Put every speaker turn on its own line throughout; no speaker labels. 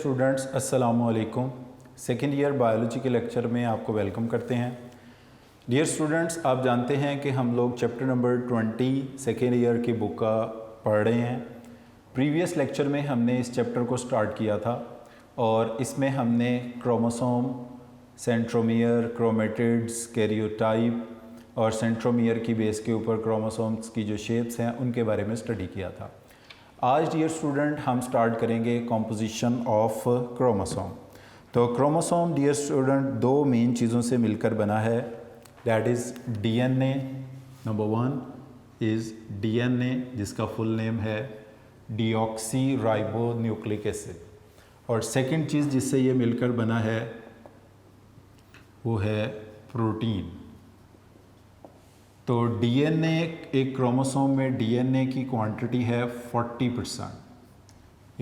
Students अस्सलामु अलैकुम। Second year biology के लेक्चर में आपको वेलकम करते हैं। डियर स्टूडेंट्स, आप जानते हैं कि हम लोग चैप्टर नंबर 20 सेकेंड ईयर की बुक का पढ़ रहे हैं। प्रीवियस लेक्चर में हमने इस चैप्टर को स्टार्ट किया था और इसमें हमने क्रोमोसोम, सेंट्रोमियर, क्रोमेटिड्स, कैरियोटाइप और सेंट्रोमियर की बेस के ऊपर क्रोमोसोम्स की जो शेप्स हैं उनके बारे में स्टडी किया था। आज डियर स्टूडेंट हम स्टार्ट करेंगे कॉम्पोजिशन ऑफ क्रोमोसोम। तो क्रोमोसोम डियर स्टूडेंट दो मेन चीज़ों से मिलकर बना है, that is DNA. Number 1 is DNA जिसका फुल नेम है डीऑक्सी राइबो न्यूक्लिक एसिड, और सेकंड चीज़ जिससे ये मिलकर बना है वो है प्रोटीन। तो डीएनए, एक क्रोमोसोम में डीएनए की क्वांटिटी है 40%,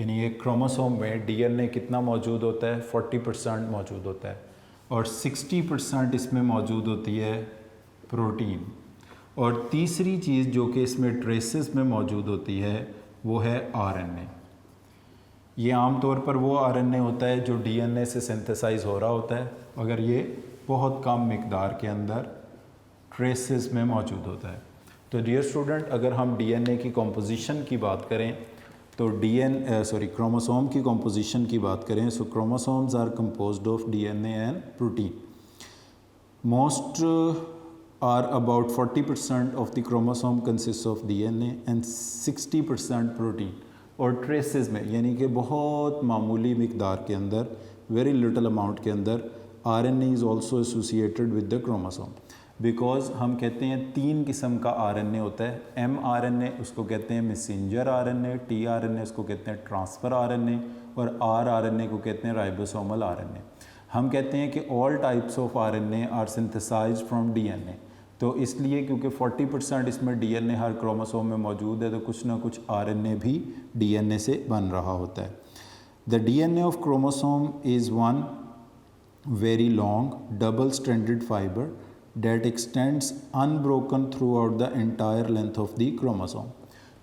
यानी एक क्रोमोसोम में डीएनए कितना मौजूद होता है, 40% मौजूद होता है, और 60% इसमें मौजूद होती है प्रोटीन। और तीसरी चीज़ जो कि इसमें ट्रेसेस में मौजूद होती है वो है आरएनए। ये आम तौर पर वो आरएनए होता है जो डीएनए से सिंथेसाइज हो रहा होता है, मगर ये बहुत कम मिकदार के अंदर ट्रेसेस में मौजूद होता है। तो डियर स्टूडेंट, अगर हम डीएनए की कॉम्पोजिशन की बात करें तो क्रोमोसोम की कॉम्पोजिशन की बात करें, so chromosomes are composed of DNA and protein. Most are about 40% of the chromosome consist of DNA and 60% protein. और ट्रेसेस में यानी कि बहुत मामूली मिकदार के अंदर, वेरी लिटिल अमाउंट के अंदर RNA is also associated with the chromosome. Because हम कहते हैं 3 किस्म का आरएनए होता है। एम आरएनए उसको कहते हैं मैसेंजर आरएनए, टी आरएनए उसको कहते हैं ट्रांसफ़र आरएनए, और आर आरएनए को कहते हैं राइबोसोमल आरएनए। हम कहते हैं कि all types of RNA are synthesized from DNA. तो इसलिए क्योंकि 40% इसमें डीएनए हर क्रोमोसोम में मौजूद है, तो कुछ ना कुछ आरएनए भी डीएनए से बन रहा होता है। The DNA of chromosome is one very long double stranded fibre that extends unbroken throughout the entire length of the chromosome।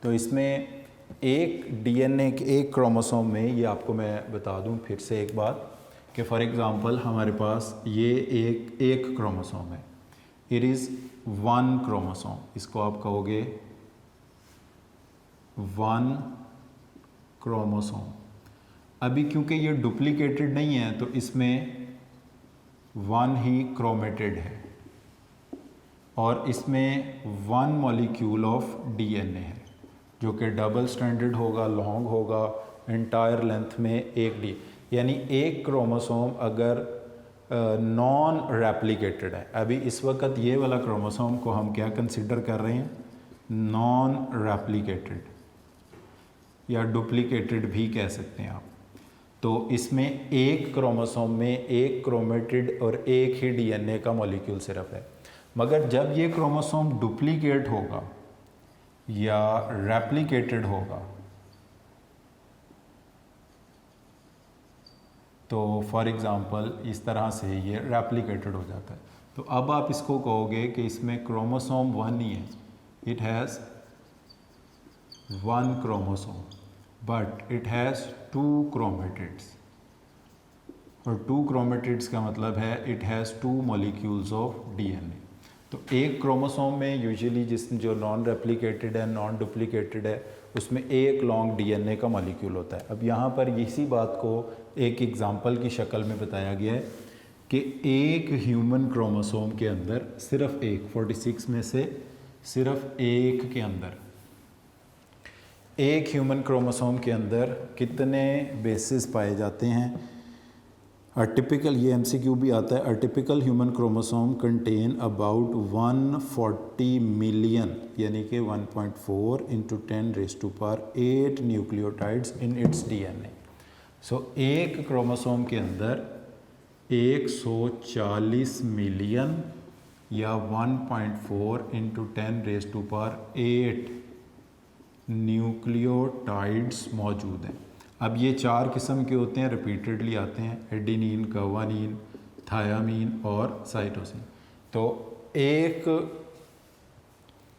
तो इसमें एक डीएनए के एक क्रोमोसोम में, ये आपको मैं बता दूं फिर से एक बात कि फॉर एग्ज़ाम्पल हमारे पास ये एक क्रोमोसोम है, इट इज़ वन क्रोमोसोम, इसको आप कहोगे वन क्रोमोसोम। अभी क्योंकि ये डुप्लीकेटेड नहीं है तो इसमें वन ही क्रोमेटिड है, और इसमें वन मॉलिक्यूल ऑफ डीएनए है जो कि डबल स्ट्रैंडेड होगा, लॉन्ग होगा, एंटायर लेंथ में एक डी, यानी एक क्रोमोसोम अगर नॉन रेप्लिकेटेड है, अभी इस वक्त ये वाला क्रोमोसोम को हम क्या कंसिडर कर रहे हैं, नॉन रेप्लिकेटेड या डुप्लीकेटेड भी कह सकते हैं आप। तो इसमें एक क्रोमोसोम में एक क्रोमेटिड और एक ही डीएनए का मॉलिक्यूल सिर्फ है। मगर जब ये क्रोमोसोम डुप्लीकेट होगा या रेप्लिकेटेड होगा तो फॉर एग्ज़ाम्पल इस तरह से ये रेप्लिकेटेड हो जाता है। तो अब आप इसको कहोगे कि इसमें क्रोमोसोम 1 ही है, it has one chromosome but it has 2 chromatids, और 2 क्रोमेटिड्स का मतलब है it has 2 molecules of DNA. तो एक क्रोमोसोम में यूजुअली जो नॉन रेप्लिकेटेड है, नॉन डुप्लीकेटेड है, उसमें एक लॉन्ग डीएनए का मॉलिक्यूल होता है। अब यहाँ पर इसी बात को एक एग्जांपल की शक्ल में बताया गया है कि एक ह्यूमन क्रोमोसोम के अंदर सिर्फ एक, 46 में से सिर्फ एक के अंदर, एक ह्यूमन क्रोमोसोम के अंदर कितने बेसिस पाए जाते हैं। टिपिकल, ये एमसीक्यू भी आता है, typical human chromosome contain about 140 million, यानी कि 1.4 × 10⁸ न्यूक्लियोटाइड्स इन इट्स डीएनए। सो एक क्रोमोसोम के अंदर 140 मिलियन या 1.4 × 10⁸ न्यूक्लियोटाइड्स मौजूद हैं। अब ये 4 किस्म के होते हैं, रिपीटेडली आते हैं, एडेनिन, ग्वानिन, थायामीन और साइटोसिन। तो एक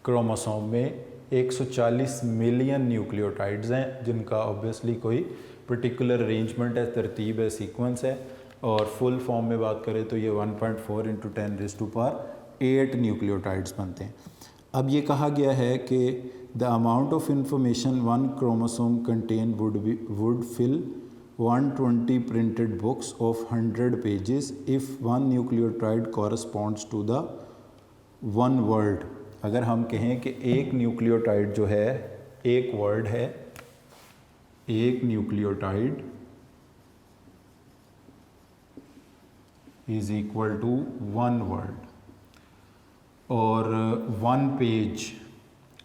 क्रोमोसोम में 140 मिलियन न्यूक्लियोटाइड्स हैं जिनका ऑब्वियसली कोई पर्टिकुलर अरेंजमेंट है, तरतीब है, सीक्वेंस है। और फुल फॉर्म में बात करें तो ये 1.4 × 10⁸ न्यूक्लियोटाइड्स बनते हैं। अब ये कहा गया है कि the amount of information one chromosome contain would fill 120 printed books of 100 pages if one nucleotide corresponds to the one word. अगर हम कहें कि एक न्यूक्लियोटाइड जो है एक वर्ड है, एक nucleotide is equal to one word और वन पेज,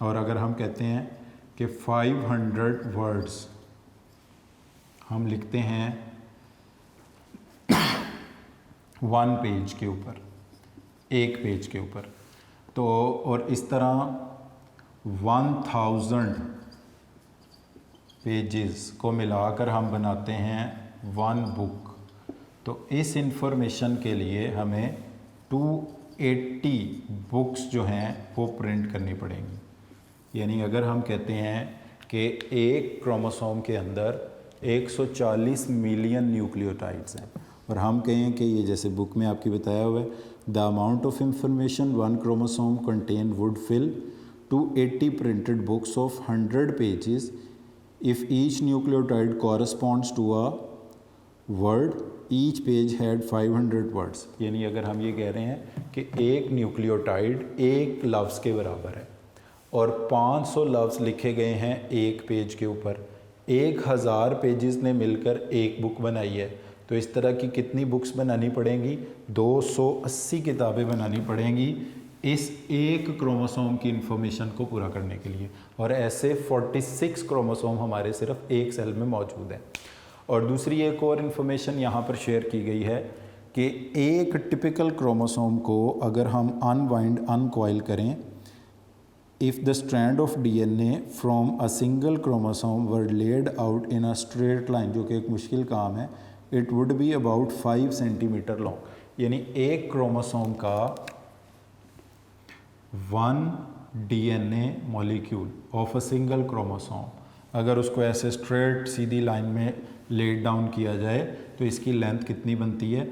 और अगर हम कहते हैं कि 500 वर्ड्स हम लिखते हैं वन पेज के ऊपर, एक पेज के ऊपर, तो और इस तरह 1000 पेजेस को मिलाकर हम बनाते हैं वन बुक। तो इस इंफॉर्मेशन के लिए हमें 280 बुक्स जो हैं वो प्रिंट करनी पड़ेंगी। यानी अगर हम कहते हैं कि एक क्रोमोसोम के अंदर 140 मिलियन न्यूक्लियोटाइड्स हैं और हम कहें कि ये जैसे बुक में आपकी बताया हुआ है, the amount of information one chromosome contain would fill 280 printed books of 100 pages if each nucleotide corresponds to a word, each page had 500 words. यानी अगर हम ये कह रहे हैं कि एक न्यूक्लियोटाइड एक लफ्ज़ के बराबर है और 500 लफ्ज़ लिखे गए हैं एक पेज के ऊपर, 1000 पेजेस ने मिलकर एक बुक बनाई है, तो इस तरह की कितनी बुक्स बनानी पड़ेंगी? 280 किताबें बनानी पड़ेंगी इस एक क्रोमोसोम की इंफॉर्मेशन को पूरा करने के लिए। और ऐसे 46 क्रोमोसोम हमारे सिर्फ एक सेल में मौजूद हैं। और दूसरी एक और इन्फॉर्मेशन यहाँ पर शेयर की गई है कि एक टिपिकल क्रोमोसोम को अगर हम अनवाइंड अनकॉइल करें, if the strand of DNA from a single chromosome were laid out in a straight line, जो कि एक मुश्किल काम है, it would be about 5 centimetre long. यानी एक क्रोमोसोम का 1 DNA molecule of a single chromosome अगर उसको ऐसे स्ट्रेट सीधी लाइन में लेड डाउन किया जाए तो इसकी लेंथ कितनी बनती है?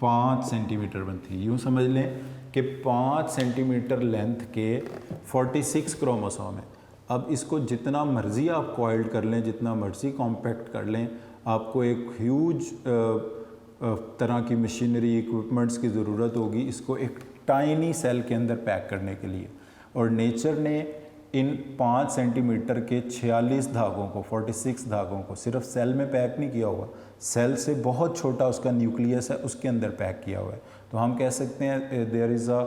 5 सेंटीमीटर बनती है। यूँ समझ लें कि 5 सेंटीमीटर लेंथ के 46 क्रोमोसोम है। अब इसको जितना मर्ज़ी आप कॉइल्ड कर लें, जितना मर्ज़ी कॉम्पैक्ट कर लें, आपको एक ह्यूज तरह की मशीनरी इक्विपमेंट्स की ज़रूरत होगी इसको एक टाइनी सेल के अंदर पैक करने के लिए। और नेचर ने इन 5 सेंटीमीटर के 46 धागों को, 46 धागों को सिर्फ सेल में पैक नहीं किया हुआ, सेल से बहुत छोटा उसका न्यूक्लियस है उसके अंदर पैक किया हुआ है। तो हम कह सकते हैं there is a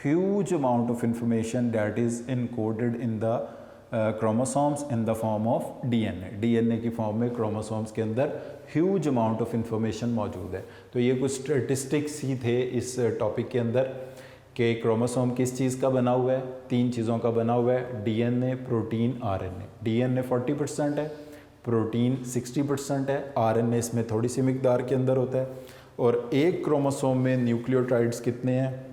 huge amount of information that is encoded in the chromosomes in the form of DNA. DNA की फॉर्म में क्रोमोसोम्स के अंदर ह्यूज अमाउंट ऑफ इंफॉर्मेशन मौजूद है। तो ये कुछ स्टैटिस्टिक्स ही थे इस टॉपिक के अंदर कि क्रोमोसोम किस चीज़ का बना हुआ है? 3 चीज़ों का बना हुआ है, डीएनए, प्रोटीन, आरएनए। डीएनए 40% है, प्रोटीन 60% है, आरएनए इसमें थोड़ी सी मिकदार के अंदर होता है। और एक क्रोमोसोम में न्यूक्लियोटाइड्स कितने हैं?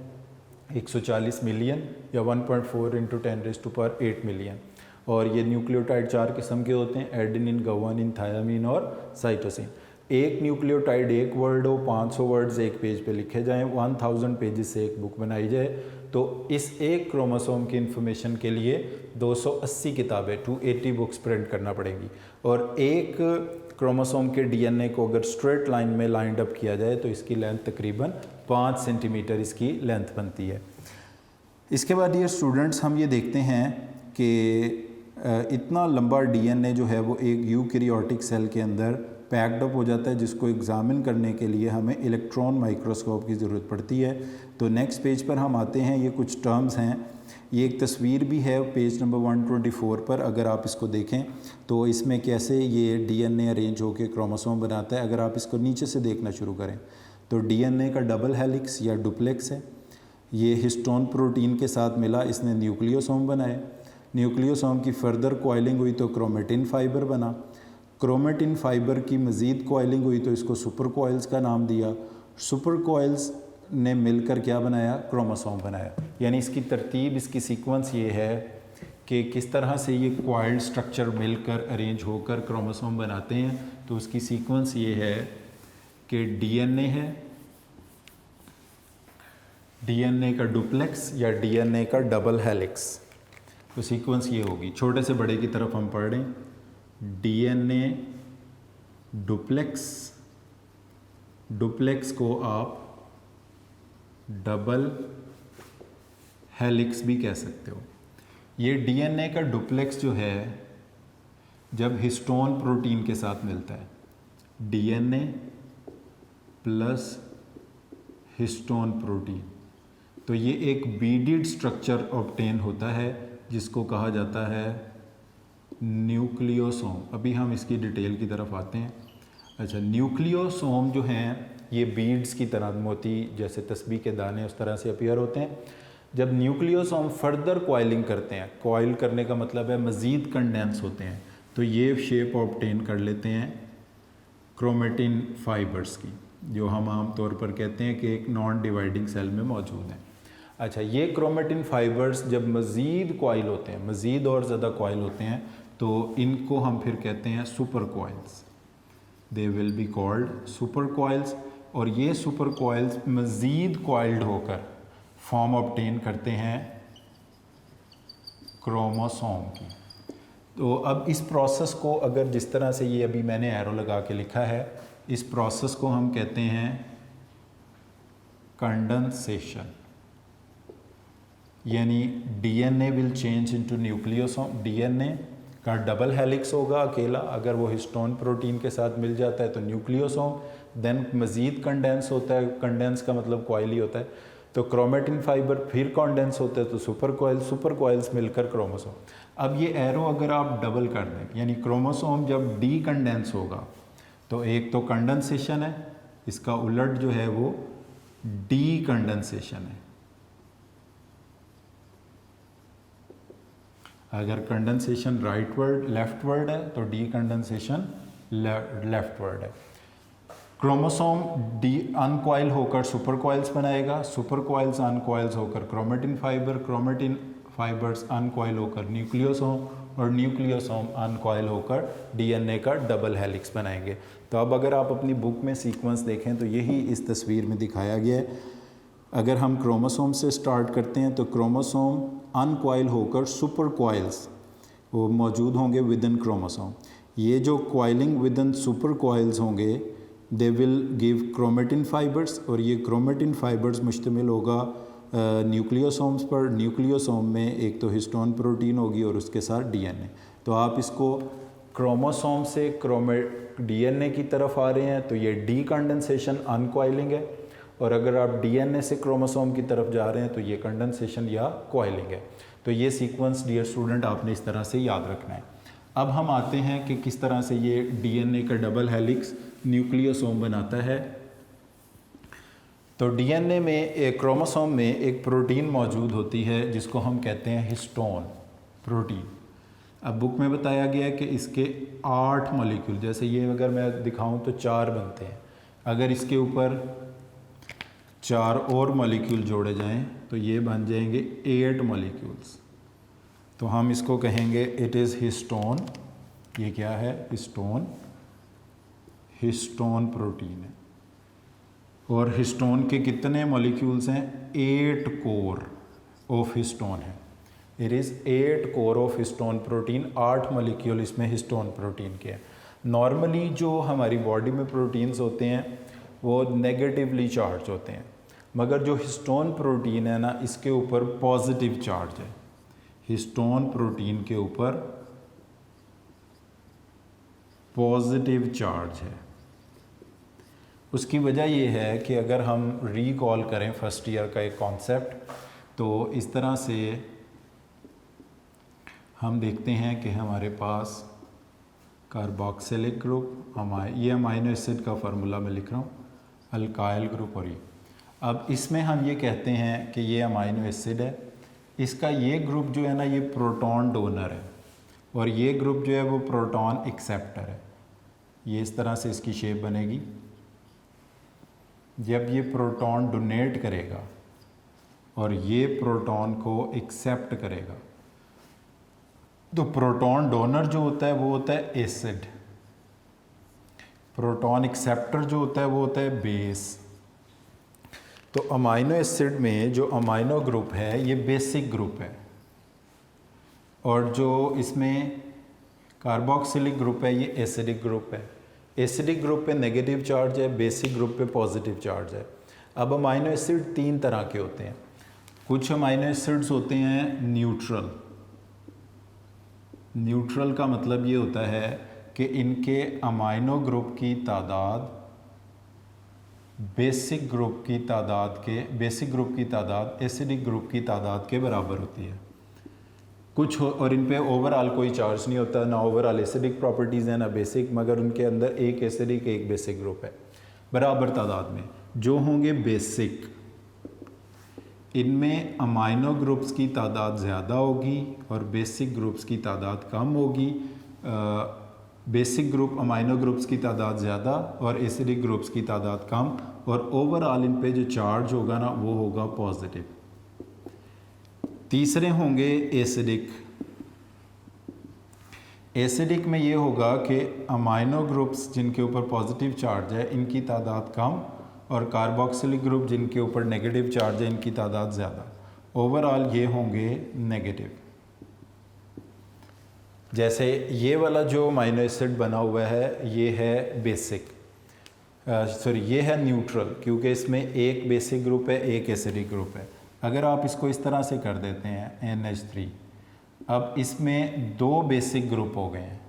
140 मिलियन या 1.4 × 10⁸ मिलियन। और ये न्यूक्लियोटाइड 4 किस्म के होते हैं, एडेनिन, गुआनिन, थायामीन और साइटोसिन। एक न्यूक्लियोटाइड एक वर्ड हो, 500 वर्ड्स एक पेज पे लिखे जाएं, 1000 पेजेस से एक बुक बनाई जाए, तो इस एक क्रोमोसोम की इंफॉर्मेशन के लिए 280 किताबें, 280 बुक्स प्रिंट करना पड़ेंगी। और एक क्रोमोसोम के डीएनए को अगर स्ट्रेट लाइन में लाइंड अप किया जाए तो इसकी लेंथ तकरीबन 5 सेंटीमीटर इसकी लेंथ बनती है। इसके बाद ये स्टूडेंट्स हम ये देखते हैं कि इतना लंबा डीएनए जो है वो एक यूकैरियोटिक सेल के अंदर पैक्ड अप हो जाता है, जिसको एग्ज़ामिन करने के लिए हमें इलेक्ट्रॉन माइक्रोस्कोप की ज़रूरत पड़ती है। तो नेक्स्ट पेज पर हम आते हैं, ये कुछ टर्म्स हैं, ये एक तस्वीर भी है पेज नंबर 124 पर। अगर आप इसको देखें तो इसमें कैसे ये डीएनए अरेंज होकर क्रोमोसोम बनाता है। अगर आप इसको नीचे से देखना शुरू करें तो डीएनए का डबल हेलिक्स या डुप्लेक्स है, ये हिस्टोन प्रोटीन के साथ मिला, इसने न्यूक्लियोसोम बनाए। न्यूक्लियोसोम की फर्दर कॉइलिंग हुई तो क्रोमेटिन फाइबर बना, क्रोमेटिन फाइबर की मज़ीद कॉइलिंग हुई तो इसको सुपर कॉइल्स का नाम दिया, सुपर कॉइल्स ने मिलकर क्या बनाया? क्रोमोसोम बनाया। यानी इसकी तरतीब, इसकी सीक्वेंस ये है कि किस तरह से ये कॉइल्ड स्ट्रक्चर मिलकर अरेंज होकर क्रोमोसोम बनाते हैं। तो उसकी सीक्वेंस ये है कि डीएनए है, डीएनए का डुप्लेक्स या डीएनए का डबल हेलिक्स। तो सीक्वेंस ये होगी, छोटे से बड़े की तरफ हम पढ़ रहे हैं। डीएनए डुप्लेक्स, डुप्लेक्स को आप डबल हेलिक्स भी कह सकते हो। ये डीएनए का डुप्लेक्स जो है जब हिस्टोन प्रोटीन के साथ मिलता है, डीएनए प्लस हिस्टोन प्रोटीन, तो ये एक बीडिड स्ट्रक्चर ऑब्टेन होता है जिसको कहा जाता है न्यूक्लियोसोम। अभी हम इसकी डिटेल की तरफ आते हैं। अच्छा, न्यूक्लियोसोम जो हैं ये बीड्स की तरह, मोती जैसे तस्बीह के दाने उस तरह से अपीयर होते हैं। जब न्यूक्लियोसोम फर्दर कॉइलिंग करते हैं, कॉइल करने का मतलब है मज़ीद कंडेंस होते हैं, तो ये शेप ऑब्टेन कर लेते हैं क्रोमेटिन फाइबर्स की, जो हम आम तौर पर कहते हैं कि एक नॉन डिवाइडिंग सेल में मौजूद हैं। अच्छा, ये क्रोमेटिन फाइबर्स जब मज़ीद कॉइल होते हैं, मज़ीद और ज़्यादा कॉइल होते हैं, तो इनको हम फिर कहते हैं super coils. They will be called super coils. और ये सुपर कॉइल्स मज़ीद कॉइल्ड होकर फॉर्म ऑब्टेन करते हैं क्रोमोसोम की। तो अब इस प्रोसेस को, अगर जिस तरह से ये अभी मैंने एरो लगा के लिखा है, इस प्रोसेस को हम कहते हैं कंडेंसेशन। यानी DNA will change into nucleosome. DNA का डबल हेलिक्स होगा अकेला, अगर वो हिस्टोन प्रोटीन के साथ मिल जाता है तो न्यूक्लियोसोम, देन मज़ीद कंडेंस होता है, कंडेंस का मतलब कॉइल ही होता है, तो क्रोमेटिन फाइबर फिर कंडेंस होता है तो सुपर कॉइल, सुपर कॉइल्स मिलकर क्रोमोसोम। अब ये एरो अगर आप डबल कर दें, यानी क्रोमोसोम जब डी कंडेंस होगा तो एक तो कंडेंसेशन है, इसका उलट जो है वो डी कंडेंसेशन है। अगर कंडेंसेशन राइटवर्ड लेफ्टवर्ड है तो डी कंडेंसेशन लेफ्टवर्ड है। क्रोमोसोम डी अनकॉइल होकर सुपर कॉइल्स बनाएगा, सुपर कॉइल्स अनकॉइल्स होकर क्रोमेटिन फाइबर, क्रोमेटिन फाइबर्स अनकॉइल होकर न्यूक्लियोसोम, और न्यूक्लियोसोम अनकॉइल होकर डीएनए का डबल हेलिक्स बनाएंगे। तो अब अगर आप अपनी बुक में सीक्वेंस देखें तो यही इस तस्वीर में दिखाया गया है। अगर हम क्रोमोसोम से स्टार्ट करते हैं तो क्रोमोसोम अनकॉइल होकर सुपर कॉइल्स वो मौजूद होंगे विद इन क्रोमोसोम। ये जो coiling within super coils होंगे they will give chromatin fibres, और ये क्रोमेटिन फाइबर्स मुश्तमिल होगा न्यूक्लियोसोम्स पर। न्यूक्लियोसोम में एक तो हिस्टोन प्रोटीन होगी और उसके साथ डीएनए। तो आप इसको क्रोमोसोम से डीएनए की तरफ आ रहे हैं तो ये डी कंडेंसेशन अनकॉइलिंग है, और अगर आप डीएनए से क्रोमोसोम की तरफ जा रहे हैं तो ये कंडेंसेशन या कॉइलिंग है। तो ये सीक्वेंस डियर स्टूडेंट आपने इस तरह से याद रखना है। अब हम आते हैं कि किस तरह से ये डीएनए का डबल हेलिक्स न्यूक्लियोसोम बनाता है। तो डीएनए में, एक क्रोमोसोम में एक प्रोटीन मौजूद होती है जिसको हम कहते हैं हिस्टोन प्रोटीन। अब बुक में बताया गया है कि इसके 8 मॉलिक्यूल, जैसे ये अगर मैं दिखाऊं तो 4 बनते हैं, अगर इसके ऊपर 4 और मॉलिक्यूल जोड़े जाएं तो ये बन जाएंगे 8 मॉलिक्यूल्स। तो हम इसको कहेंगे इट इज़ हिस्टोन। ये क्या है? हिस्टोन, हिस्टोन प्रोटीन है। और हिस्टोन के कितने मॉलिक्यूल्स हैं? 8 कोर ऑफ हिस्टोन है। It is 8 core of histone protein. 8 molecule इसमें हिस्टोन प्रोटीन के हैं। नॉर्मली जो हमारी बॉडी में प्रोटीन्स होते हैं वो नेगेटिवली चार्ज होते हैं, मगर जो हिस्टोन प्रोटीन है ना, इसके ऊपर पॉजिटिव चार्ज है। हिस्टोन प्रोटीन के ऊपर पॉजिटिव चार्ज है। उसकी वजह ये है कि अगर हम रिकॉल करें फर्स्ट ईयर का एक कॉन्सेप्ट, तो इस तरह से हम देखते हैं कि हमारे पास कार्बोक्सिलिक ग्रुप, ये अमाइनो एसिड का फार्मूला मैं लिख रहा हूँ, अल्काइल ग्रुप, और ये अब इसमें हम ये कहते हैं कि ये अमाइनो एसिड है, इसका ये ग्रुप जो है ना ये प्रोटॉन डोनर है, और ये ग्रुप जो है वो प्रोटॉन एक्सेप्टर है। ये इस तरह से इसकी शेप बनेगी। जब ये प्रोटॉन डोनेट करेगा और ये प्रोटॉन को एक्सेप्ट करेगा, तो प्रोटॉन डोनर जो होता है वो होता है एसिड, प्रोटॉन एक्सेप्टर जो होता है वो होता है बेस। तो अमाइनो एसिड में जो अमाइनो ग्रुप है ये बेसिक ग्रुप है, और जो इसमें कार्बोक्सिलिक ग्रुप है ये एसिडिक ग्रुप है। एसिडिक ग्रुप पे नेगेटिव चार्ज है, बेसिक ग्रुप पे पॉजिटिव चार्ज है। अब अमाइनो एसिड 3 तरह के होते हैं। कुछ अमाइनो एसिड्स होते हैं न्यूट्रल। न्यूट्रल का मतलब ये होता है कि इनके अमाइनो ग्रुप की तादाद बेसिक ग्रुप की तादाद एसिडिक ग्रुप की तादाद के बराबर होती है। कुछ और इन पे ओवरऑल कोई चार्ज नहीं होता, ना ओवरऑल एसिडिक प्रॉपर्टीज़ हैं ना बेसिक, मगर उनके अंदर एक एसिडिक एक बेसिक ग्रुप है बराबर तादाद में। जो होंगे बेसिक, इनमें अमाइनो ग्रुप्स की तादाद ज़्यादा होगी और बेसिक ग्रुप्स की तादाद कम होगी। बेसिक ग्रुप अमाइनो ग्रुप्स की तादाद ज़्यादा और एसिडिक ग्रुप्स की तादाद कम, और ओवरऑल इन पे जो चार्ज होगा ना वो होगा पॉजिटिव। तीसरे होंगे एसिडिक। एसिडिक में ये होगा कि अमाइनो ग्रुप्स जिनके ऊपर पॉजिटिव चार्ज है इनकी तादाद कम, और कार्बोक्सिलिक ग्रुप जिनके ऊपर नेगेटिव चार्ज है इनकी तादाद ज़्यादा। ओवरऑल ये होंगे नेगेटिव। जैसे ये वाला जो अमाइनो एसिड बना हुआ है ये है बेसिक, ये है न्यूट्रल, क्योंकि इसमें एक बेसिक ग्रुप है एक एसिडिक ग्रुप है। अगर आप इसको इस तरह से कर देते हैं NH3, अब इसमें 2 बेसिक ग्रुप हो गए हैं,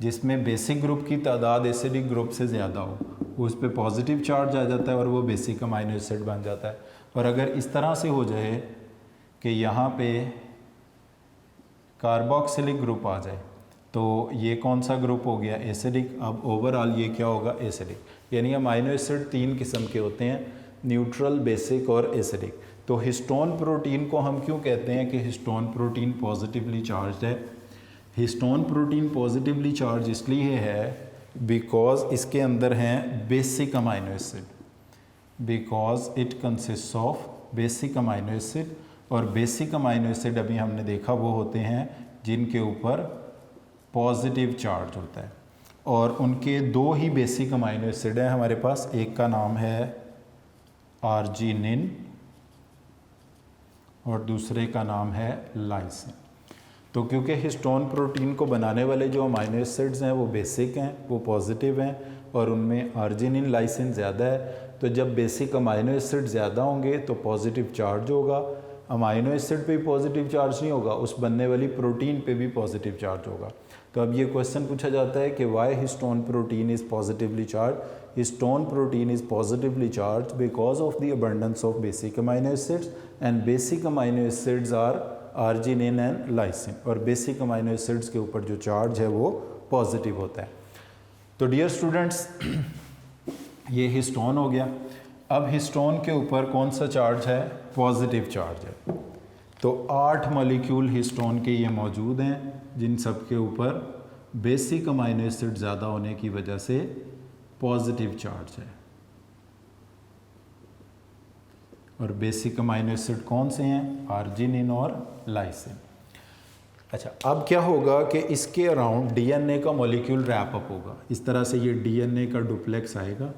जिसमें बेसिक ग्रुप की तादाद एसिडिक ग्रुप से ज़्यादा हो, उस पर पॉजिटिव चार्ज आ जाता है और वो बेसिक अमाइनो एसिड बन जाता है। और अगर इस तरह से हो जाए कि यहाँ पे कार्बोक्सिलिक ग्रुप आ जाए तो ये कौन सा ग्रुप हो गया? एसिडिक। अब ओवरऑल ये क्या होगा? एसिडिक। यानी अमाइनो एसिड 3 किस्म के होते हैं, न्यूट्रल, बेसिक और एसिडिक। तो हिस्टोन प्रोटीन को हम क्यों कहते हैं कि हिस्टोन प्रोटीन पॉजिटिवली चार्ज है? हिस्टोन प्रोटीन पॉजिटिवली चार्ज इसलिए है बिकॉज इसके अंदर हैं basic amino acid, because it consist of basic amino acid. और बेसिक अमाइनो एसिड अभी हमने देखा वो होते हैं जिनके ऊपर पॉजिटिव चार्ज होता है, और उनके 2 ही बेसिक अमाइनो एसिड हैं हमारे पास। एक का नाम है आर्जिनिन और दूसरे का नाम है लाइसिन। तो क्योंकि हिस्टोन प्रोटीन को बनाने वाले जो अमाइनो एसिड्स हैं वो बेसिक हैं, वो पॉजिटिव हैं, और उनमें आर्जिनिन लाइसिन ज़्यादा है, तो जब बेसिक अमाइनो एसिड ज़्यादा होंगे तो पॉजिटिव चार्ज होगा। अमाइनो एसिड पे भी पॉजिटिव चार्ज नहीं होगा, उस बनने वाली प्रोटीन पे भी पॉजिटिव चार्ज होगा। तो अब ये क्वेश्चन पूछा जाता है कि why histone protein is positively charge? Histone protein is positively charge because of the abundance of basic amino acids, and basic amino acids are arginine and lysine, और बेसिक अमाइनो एसिड्स के ऊपर जो charge है वो positive होता है। तो dear students, ये हिस्टोन हो गया। अब हिस्टोन के ऊपर कौन सा चार्ज है? पॉजिटिव चार्ज है। तो 8 मॉलिक्यूल हिस्टोन के ये मौजूद हैं जिन सब के ऊपर बेसिक अमाइनो एसिड ज़्यादा होने की वजह से पॉजिटिव चार्ज है। और बेसिक अमाइनो एसिड कौन से हैं? आर्जिनिन और लाइसिन। अच्छा, अब क्या होगा कि इसके अराउंड डीएनए का मॉलिक्यूल रैप अप होगा। इस तरह से ये डीएनए का डुप्लेक्स आएगा,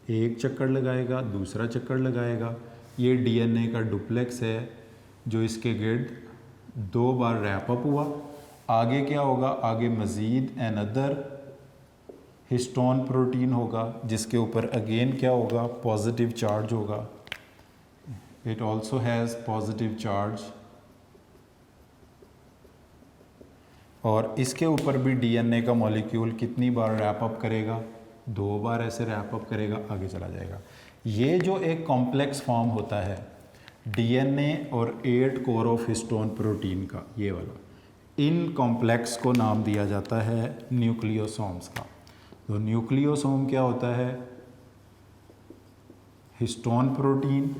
एक चक्कर लगाएगा, दूसरा चक्कर लगाएगा। ये डीएनए का डुप्लेक्स है जो इसके गिर्द 2 बार रैप अप हुआ। आगे क्या होगा? आगे मज़ीद अनदर हिस्टोन प्रोटीन होगा जिसके ऊपर अगेन क्या होगा? पॉजिटिव चार्ज होगा। It also has positive charge, और इसके ऊपर भी डीएनए का मॉलिक्यूल कितनी बार रैप अप करेगा? 2 बार ऐसे रैप अप करेगा, आगे चला जाएगा। ये जो एक कॉम्प्लेक्स फॉर्म होता है डीएनए और 8 कोर ऑफ हिस्टोन प्रोटीन का, ये वाला, इन कॉम्प्लेक्स को नाम दिया जाता है न्यूक्लियोसोम्स का। तो न्यूक्लियोसोम क्या होता है? हिस्टोन प्रोटीन,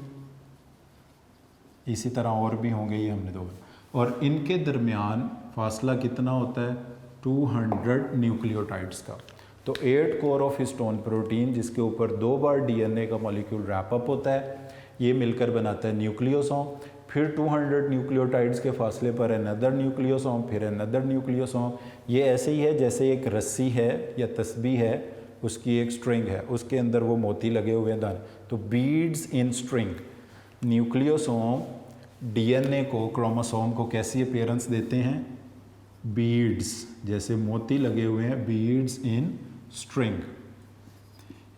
इसी तरह और भी होंगे, ये हमने 2, और इनके दरमियान फासला कितना होता है? 200 न्यूक्लियोटाइड्स का। तो 8 कोर ऑफ हिस्टोन प्रोटीन जिसके ऊपर 2 बार डीएनए का मॉलिक्यूल रैप अप होता है, ये मिलकर बनाता है न्यूक्लियोसोम। फिर 200 न्यूक्लियोटाइड्स के फासले पर अनदर न्यूक्लियोसोम, फिर अनदर न्यूक्लियोसोम। ये ऐसे ही है जैसे एक रस्सी है या तस्बीह है, उसकी एक स्ट्रिंग है, उसके अंदर वो मोती लगे हुए हैं दाने, तो beads in string. Nucleosome DNA को, क्रोमोसोम को कैसी अपीयरेंस देते हैं? बीड्स, जैसे मोती लगे हुए हैं, बीड्स इन स्ट्रिंग,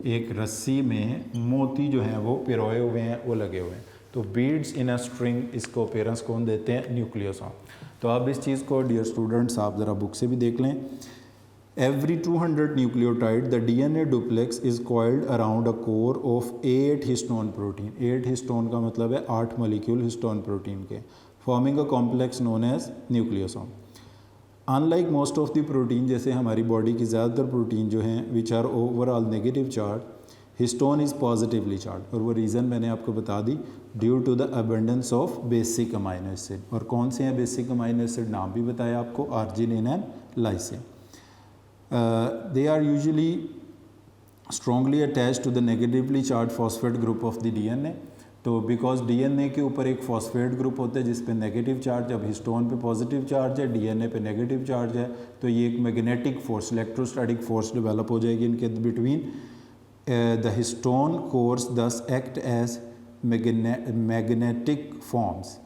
एक रस्सी में मोती जो हैं वो पिरोए हुए हैं, वो लगे हुए हैं, तो बीड्स इन अ स्ट्रिंग, इसको अपीयरेंस कौन देते हैं? न्यूक्लियोसोम। तो अब इस चीज़ को डियर स्टूडेंट्स आप ज़रा बुक से भी देख लें। Every 200 nucleotide, the DNA duplex is coiled around a core of 8 histone protein. 8 histone का मतलब है 8 molecule histone protein के, forming a complex known as nucleosome. Unlike most of the protein, जैसे हमारी बॉडी की ज़्यादातर प्रोटीन जो हैं which are overall negative charged, histone is positively charged, और वो रीज़न मैंने आपको बता दी, due to the abundance of basic amino acid. और कौन से हैं basic amino acid? नाम भी बताया आपको, arginine and lysine. They are usually strongly attached to the negatively charged phosphate group of the DNA. तो बिकॉज डीएनए के ऊपर एक फॉस्फेट ग्रुप होता है जिस पे नेगेटिव चार्ज, अब हिस्टोन पे पॉजिटिव चार्ज है, डीएनए पे नेगेटिव चार्ज है, तो ये एक magnetic force, electrostatic force develop हो जाएगी इनके बिटवीन। The histone cores thus act as magnetic forms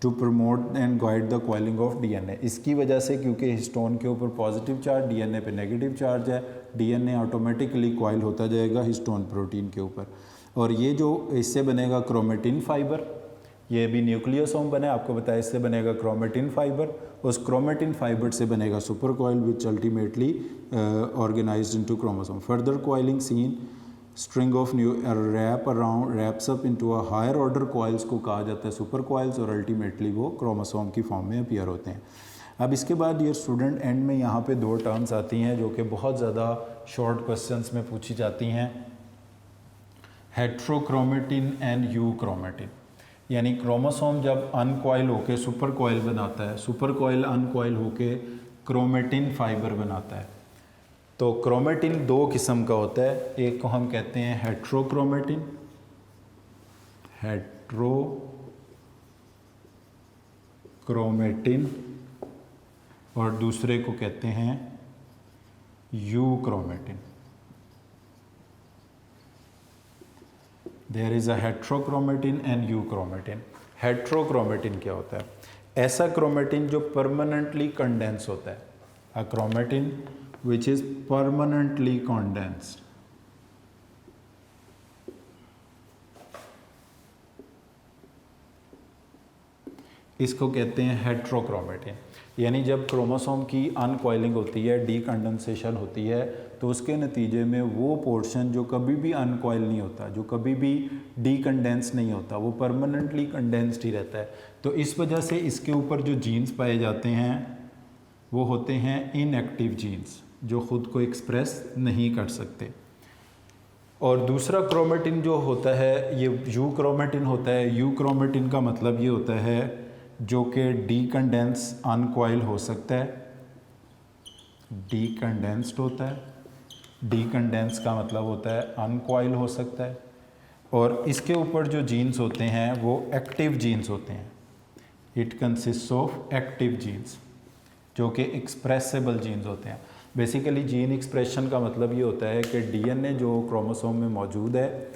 to promote and guide the coiling of DNA. इसकी वजह से, क्योंकि हिस्टोन के ऊपर पॉजिटिव चार्ज, डीएनए पे नेगेटिव चार्ज है, डीएनए ऑटोमेटिकली कॉइल होता जाएगा हिस्टोन प्रोटीन के ऊपर, और ये जो इससे बनेगा क्रोमेटिन फाइबर, ये भी न्यूक्लियोसोम बने, आपको बताया इससे बनेगा क्रोमेटिन फाइबर, उस क्रोमेटिन फाइबर से बनेगा super coil which ultimately organized into chromosome. Further coiling seen string of new wrap around wraps up into a higher order coils को कहा जाता है सुपर कॉइल्स, और अल्टीमेटली वो क्रोमोसोम की फॉर्म में अपीयर होते हैं। अब इसके बाद डियर स्टूडेंट एंड में यहाँ पे 2 टर्म्स आती हैं जो कि बहुत ज़्यादा शॉर्ट क्वेश्चंस में पूछी जाती हैं, हेट्रोक्रोमेटिन एंड यूक्रोमेटिन। यानी क्रोमोसोम जब अनकॉइल होके सुपर कॉइल बनाता है, सुपर कॉइल अनकॉइल होके क्रोमेटिन फाइबर बनाता है। तो क्रोमेटिन 2 किस्म का होता है, एक को हम कहते हैं हेट्रोक्रोमेटिन, हेट्रोक्रोमेटिन, और दूसरे को कहते हैं euchromatin. There is a heterochromatin and euchromatin. Heterochromatin क्या होता है? ऐसा क्रोमेटिन जो परमानेंटली कंडेंस होता है, अ chromatin which is permanently condensed. इसको कहते हैं हेट्रोक्रोमेटिन। यानी जब क्रोमोसोम की अनकॉइलिंग होती है, डीकंडेंसेशन होती है, तो उसके नतीजे में वो पोर्शन जो कभी भी अनकॉइल नहीं होता, जो कभी भी डीकंडेंस नहीं होता, वो परमानेंटली कंडेंस्ड ही रहता है। तो इस वजह से इसके ऊपर जो जीन्स पाए जाते हैं वो होते हैं इनएक्टिव जीन्स, जो ख़ुद को एक्सप्रेस नहीं कर सकते। और दूसरा क्रोमेटिन जो होता है ये यूक्रोमेटिन होता है। यूक्रोमेटिन का मतलब ये होता है जो कि डीकंडेंस अनकॉइल हो सकता है, डीकंडेंस्ड होता है, डीकंडेंस का मतलब होता है अनकॉइल हो सकता है, और इसके ऊपर जो जीन्स होते हैं वो एक्टिव जीन्स होते हैं। It consist of active genes जो कि एक्सप्रेसिबल जीन्स होते हैं। बेसिकली जीन एक्सप्रेशन का मतलब ये होता है कि डीएनए जो क्रोमोसोम में मौजूद है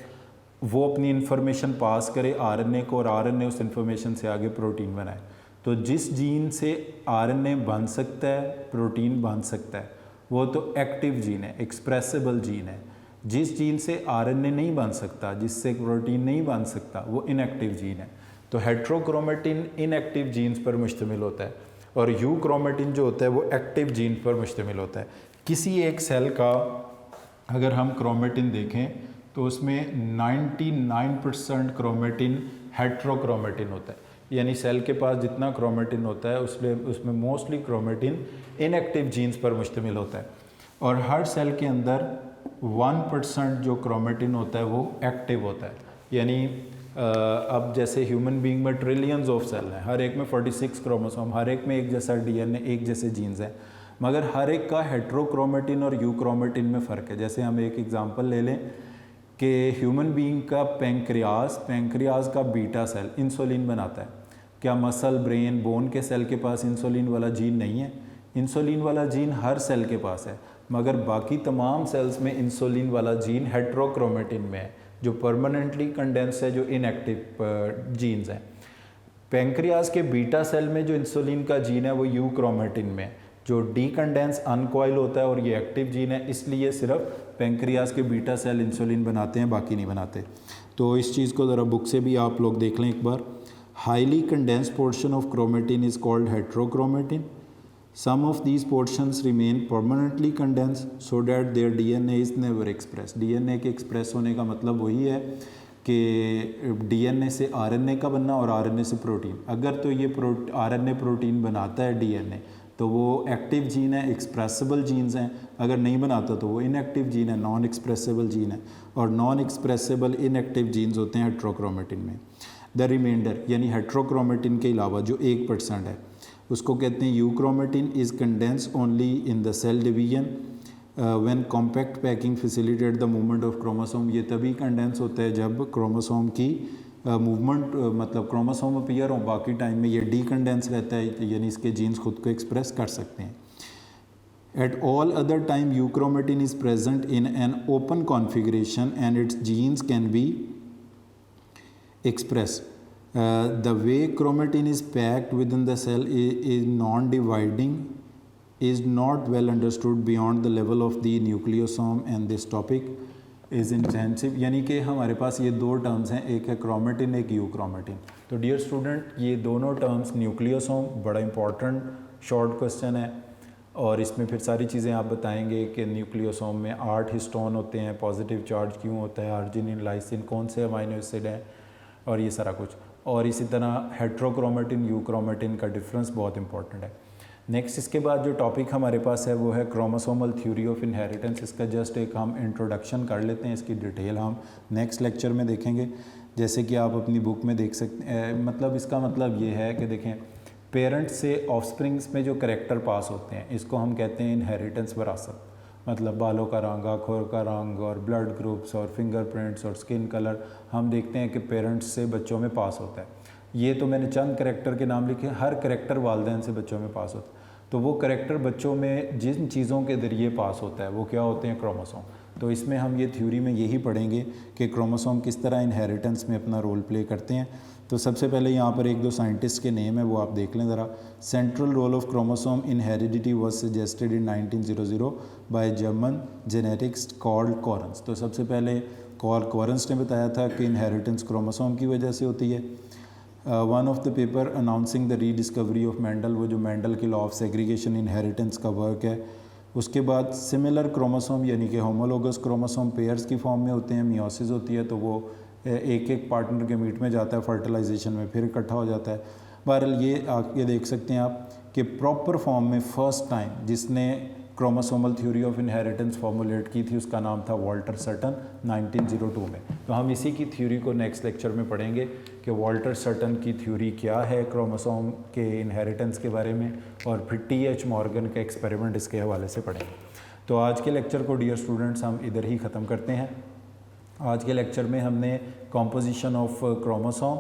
वो अपनी इन्फॉर्मेशन पास करे आरएनए को, और आरएनए उस इन्फॉर्मेशन से आगे प्रोटीन बनाए। तो जिस जीन से आरएनए बन सकता है, प्रोटीन बन सकता है, वो तो एक्टिव जीन है, एक्सप्रेसिबल जीन है। जिस जीन से आरएनए नहीं बन सकता, जिससे प्रोटीन नहीं बन सकता, वो इनएक्टिव जीन है। तो हेट्रोक्रोमेटिन इनएक्टिव जीन्स पर मुश्तमिल होता है, और यूक्रोमेटिन जो होता है वो एक्टिव जीन पर मुश्तमिल होता है। किसी एक सेल का अगर हम क्रोमेटिन देखें तो उसमें 99% क्रोमेटिन हेट्रोक्रोमेटिन होता है। यानी सेल के पास जितना क्रोमेटिन होता है उसमें मोस्टली क्रोमेटिन इनएक्टिव जीन्स पर मुश्तमिल होता है, और हर सेल के अंदर 1% जो क्रोमेटिन होता है वो एक्टिव होता है। यानी अब जैसे ह्यूमन बीइंग में ट्रिलियंस ऑफ सेल हैं, हर एक में 46 क्रोमोसोम, हर एक में एक जैसा डीएनए, एक जैसे जीन्स हैं, मगर हर एक का हेट्रोक्रोमेटिन और यूक्रोमेटिन में फ़र्क है। जैसे हम एक एग्जांपल ले लें कि ह्यूमन बीइंग का पैंक्रियाज का बीटा सेल इंसुलिन बनाता है। क्या मसल, ब्रेन, बोन के सेल के पास इंसुलिन वाला जीन नहीं है? इंसुलिन वाला जीन हर सेल के पास है, मगर बाकी तमाम सेल्स में इंसुलिन वाला जीन हेट्रोक्रोमेटिन में है, जो परमानेंटली कंडेंस है, जो इनएक्टिव जीन्स हैं। पेंक्रियाज के बीटा सेल में जो इंसुलिन का जीन है वो यू क्रोमेटिन में है, जो डीकंडेंस अनकॉइल होता है और ये एक्टिव जीन है, इसलिए सिर्फ पेंक्रियाज के बीटा सेल इंसुलिन बनाते हैं, बाकी नहीं बनाते। तो इस चीज़ को ज़रा बुक से भी आप लोग देख लें एक बार। Highly condense portion of chromatin is called heterochromatin. Some of these portions remain permanently condensed so that their DNA is never expressed। DNA के एक्सप्रेस होने का मतलब वही है कि DNA से RNA का बनना और RNA से प्रोटीन। अगर तो ये RNA प्रोटीन बनाता है DNA तो वो एक्टिव जीन है, एक्सप्रेसिबल जीन्स हैं। अगर नहीं बनाता तो वो इनएक्टिव जीन है, नॉन एक्सप्रेसिबल जीन है। और नॉन एक्सप्रेसिबल इनएक्टिव जीन्स होते हैं हेट्रोक्रोमेटिन में। द रिमाइंडर यानी हेट्रोक्रोमेटिन के अलावा जो 1% है उसको कहते हैं euchromatin. Is condense only in the cell division when compact packing facilitate the movement of chromosome. ये तभी कंडेंस होता है जब क्रोमोसोम की मूवमेंट मतलब क्रोमोसोम अपीयर हो, बाकी टाइम में ये डीकंडेंस रहता है, यानी इसके जीन्स खुद को एक्सप्रेस कर सकते हैं। At all other time euchromatin is present in an open configuration and its genes can be express. The way chromatin is packed within the cell is non-dividing is not well understood beyond the level of the nucleosome and this topic is intensive। यानी कि हमारे पास ये दो terms हैं, एक है chromatin, एक euchromatin. तो डियर स्टूडेंट ये दोनों टर्म्स न्यूक्लियोसोम बड़ा इंपॉर्टेंट शॉर्ट क्वेश्चन है और इसमें फिर सारी चीज़ें आप बताएंगे कि न्यूक्लियोसोम में 8 हिस्टोन होते हैं, पॉजिटिव चार्ज क्यों होता है, अर्जिनिन, लाइसिन कौन से अमाइनो एसिड हैं और ये सारा कुछ। और इसी तरह हेट्रोक्रोमेटिन यूक्रोमेटिन का डिफरेंस बहुत इंपॉर्टेंट है। नेक्स्ट इसके बाद जो टॉपिक हमारे पास है वो है क्रोमोसोमल थ्योरी ऑफ इनहेरिटेंस। इसका जस्ट एक हम इंट्रोडक्शन कर लेते हैं, इसकी डिटेल हम नेक्स्ट लेक्चर में देखेंगे। जैसे कि आप अपनी बुक में देख सकते हैं, मतलब इसका मतलब ये है कि देखें पेरेंट्स से ऑफस्प्रिंग्स में जो करेक्टर पास होते हैं इसको हम कहते हैं इनहेरिटेंस, विरासत। मतलब बालों का रंग, आँखों का रंग और ब्लड ग्रुप्स और फिंगरप्रिंट्स और स्किन कलर हम देखते हैं कि पेरेंट्स से बच्चों में पास होता है। ये तो मैंने चंद करेक्टर के नाम लिखे, हर करेक्टर वालिदैन से बच्चों में पास होता है। तो वो करेक्टर बच्चों में जिन चीज़ों के ज़रिए पास होता है वो क्या होते हैं, क्रोमोसोम। तो इसमें हम ये थ्योरी में यही पढ़ेंगे कि क्रोमोसोम किस तरह इनहेरिटेंस में अपना रोल प्ले करते हैं। तो सबसे पहले यहाँ पर एक दो साइंटिस्ट के नेम है वो आप देख लें ज़रा। Central role of chromosome in heredity was suggested in 1900 by German genetics Carl Correns. तो सबसे पहले कॉर्ल कॉरेंस ने बताया था कि इनहेरिटेंस क्रोमोसोम की वजह से होती है। One of the paper announcing the rediscovery of Mendel, वो जो मेंडल के लॉ ऑफ सेग्रीगेशन इनहेरिटेंस का वर्क है। उसके बाद सिमिलर क्रोमोसोम यानी कि होमोलोगस क्रोमोसोम पेयर्स की फॉर्म में होते हैं, मियोसिस होती है, तो वो एक एक पार्टनर के मीट में जाता है, फर्टिलाइजेशन में फिर इकट्ठा हो जाता है। बहरहाल ये देख सकते हैं आप कि प्रॉपर फॉर्म में फर्स्ट टाइम जिसने chromosomal theory of inheritance formulate की थी उसका नाम था वॉल्टर सटन 1902 में। तो हम इसी की थ्योरी को नेक्स्ट लेक्चर में पढ़ेंगे कि वॉल्टर सटन की थ्योरी क्या है क्रोमोसोम के इनहेरिटेंस के बारे में, और फिर टी.एच. मॉर्गन का एक्सपेरिमेंट इसके हवाले से पढ़ेंगे। तो आज के लेक्चर को डियर स्टूडेंट्स हम इधर ही ख़त्म करते हैं। आज के लेक्चर में हमने कॉम्पोजिशन ऑफ क्रोमोसोम,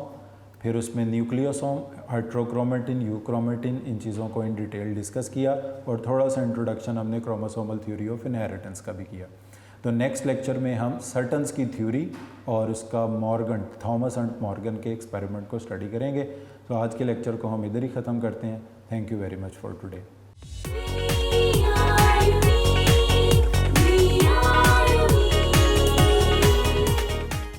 फिर उसमें न्यूक्लियोसोम, हेट्रोक्रोमेटिन, यूक्रोमेटिन, इन चीज़ों को इन डिटेल डिस्कस किया और थोड़ा सा इंट्रोडक्शन हमने क्रोमोसोमल थ्योरी ऑफ इनहेरिटेंस का भी किया। तो नेक्स्ट लेक्चर में हम सटन्स की थ्योरी और उसका मॉर्गन, थॉमस एंड मॉर्गन के एक्सपेरिमेंट को स्टडी करेंगे। तो आज के लेक्चर को हम इधर ही ख़त्म करते हैं। Thank you very much for today.